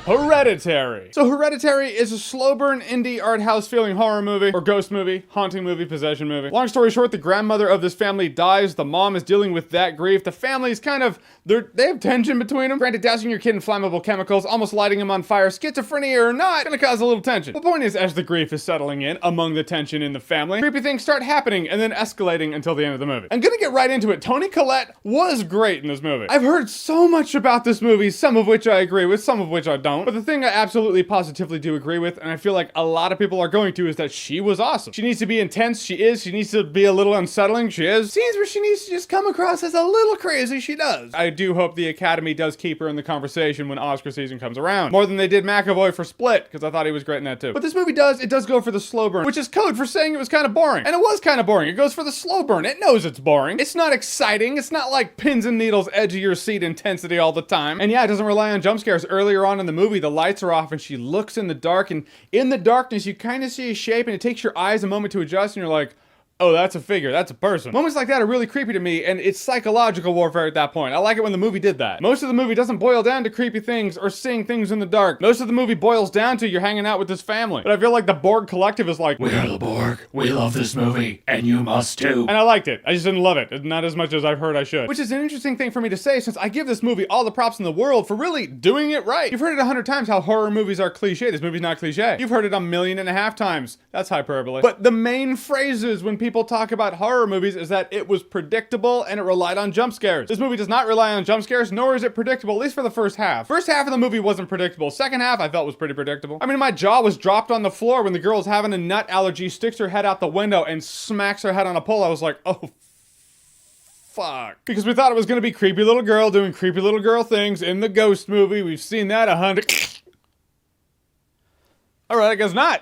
Hereditary. So Hereditary is a slow burn indie art house feeling horror movie, or ghost movie, haunting movie, possession movie. Long story short, the grandmother of this family dies. The mom is dealing with that grief. The family is kind of, they have tension between them. Granted, dousing your kid in flammable chemicals, almost lighting him on fire, schizophrenia or not, gonna cause a little tension. The point is, as the grief is settling in among the tension in the family, creepy things start happening and then escalating until the end of the movie. I'm gonna get right into it. Toni Collette was great in this movie. I've heard so much about this movie, some of which I agree with, some of which I don't. But the thing I absolutely positively do agree with, and I feel like a lot of people are going to, is that she was awesome. She needs to be intense, she is. She needs to be a little unsettling, she is. Scenes where she needs to just come across as a little crazy, she does. I do hope the Academy does keep her in the conversation when Oscar season comes around. More than they did McAvoy for Split, because I thought he was great in that too. But this movie it does go for the slow burn, which is code for saying it was kind of boring. And it was kind of boring. It goes for the slow burn. It knows it's boring. It's not exciting. It's not like pins and needles, edge of your seat intensity all the time. And yeah, it doesn't rely on jump scares. Earlier on in the movie, the lights are off and she looks in the dark, and in the darkness, you kind of see a shape and it takes your eyes a moment to adjust and you're like, oh, that's a figure, that's a person. Moments like that are really creepy to me, and it's psychological warfare at that point. I like it when the movie did that. Most of the movie doesn't boil down to creepy things or seeing things in the dark. Most of the movie boils down to you're hanging out with this family. But I feel like the Borg Collective is like, we are the Borg, we love this movie, and you must too. And I liked it. I just didn't love it. Not as much as I've heard I should. Which is an interesting thing for me to say, since I give this movie all the props in the world for really doing it right. You've heard it 100 times how horror movies are cliche. This movie's not cliche. You've heard it 1.5 million times. That's hyperbole. But the main phrases when people talk about horror movies is that it was predictable and it relied on jump scares. This movie does not rely on jump scares, nor is it predictable, at least for the first half. First half of the movie wasn't predictable. Second half I felt was pretty predictable. I mean, my jaw was dropped on the floor when the girl's having a nut allergy, sticks her head out the window and smacks her head on a pole. I was like, oh, fuck. Because we thought it was gonna be creepy little girl doing creepy little girl things in the ghost movie. We've seen that 100. Alright, I guess not.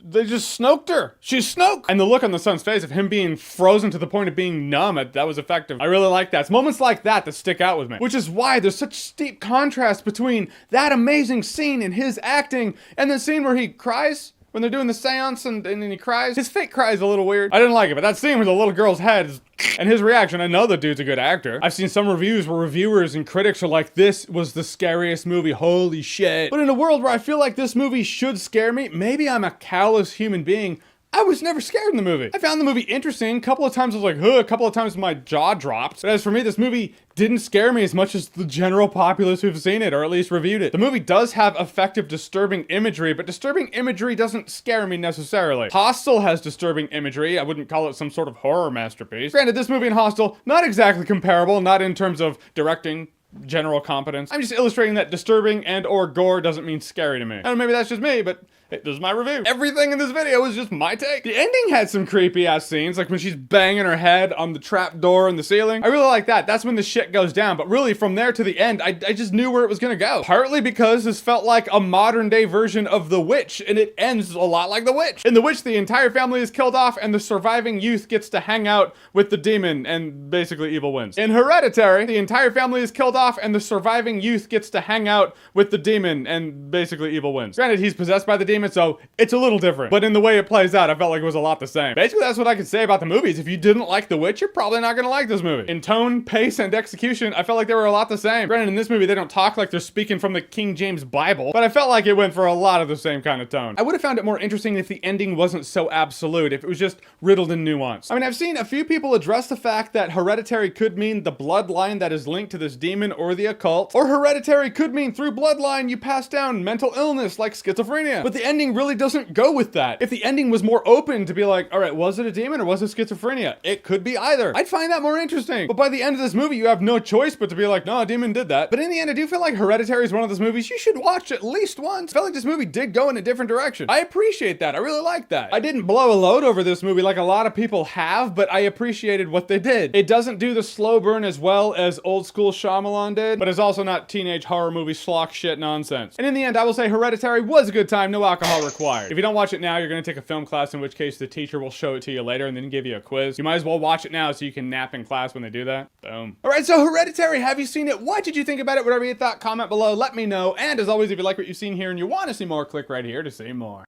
They just snoked her. She snoked. And the look on the son's face of him being frozen to the point of being numb, that was effective. I really like that. It's moments like that that stick out with me. Which is why there's such steep contrast between that amazing scene and his acting and the scene where he cries. When they're doing the seance and then he cries. His fake cry is a little weird. I didn't like it, but that scene with the little girl's head is, and his reaction, I know the dude's a good actor. I've seen some reviews where reviewers and critics are like, this was the scariest movie, holy shit. But in a world where I feel like this movie should scare me, maybe I'm a callous human being, I was never scared in the movie. I found the movie interesting. A couple of times I was like, huh, a couple of times my jaw dropped. But as for me, this movie didn't scare me as much as the general populace who've seen it, or at least reviewed it. The movie does have effective disturbing imagery, but disturbing imagery doesn't scare me necessarily. Hostel has disturbing imagery. I wouldn't call it some sort of horror masterpiece. Granted, this movie and Hostel, not exactly comparable, not in terms of directing, general competence. I'm just illustrating that disturbing and or gore doesn't mean scary to me. And maybe that's just me, but hey, this is my review. Everything in this video is just my take. The ending had some creepy ass scenes, like when she's banging her head on the trap door in the ceiling. I really like that. That's when the shit goes down. But really, from there to the end, I just knew where it was gonna go. Partly because this felt like a modern day version of The Witch, and it ends a lot like The Witch. In The Witch, the entire family is killed off, and the surviving youth gets to hang out with the demon, and basically evil wins. In Hereditary, the entire family is killed off, and the surviving youth gets to hang out with the demon, and basically evil wins. Granted, he's possessed by the demon, so it's a little different. But in the way it plays out, I felt like it was a lot the same. Basically, that's what I could say about the movies. If you didn't like The Witch, you're probably not gonna like this movie. In tone, pace, and execution, I felt like they were a lot the same. Granted, in this movie, they don't talk like they're speaking from the King James Bible, but I felt like it went for a lot of the same kind of tone. I would have found it more interesting if the ending wasn't so absolute, if it was just riddled in nuance. I mean, I've seen a few people address the fact that Hereditary could mean the bloodline that is linked to this demon or the occult, or Hereditary could mean through bloodline you pass down mental illness like schizophrenia. But the ending really doesn't go with that. If the ending was more open to be like, all right, was it a demon or was it schizophrenia? It could be either. I'd find that more interesting. But by the end of this movie, you have no choice but to be like, no, a demon did that. But in the end, I do feel like Hereditary is one of those movies you should watch at least once. I felt like this movie did go in a different direction. I appreciate that. I really like that. I didn't blow a load over this movie like a lot of people have, but I appreciated what they did. It doesn't do the slow burn as well as old school Shyamalan did, but it's also not teenage horror movie schlock shit nonsense. And in the end, I will say Hereditary was a good time, no alcohol required. If you don't watch it now, you're gonna take a film class, in which case the teacher will show it to you later and then give you a quiz. You might as well watch it now so you can nap in class when they do that. Boom. All right, so Hereditary, have you seen it? What did you think about it? Whatever you thought, comment below, let me know. And as always, if you like what you've seen here and you want to see more, click right here to see more.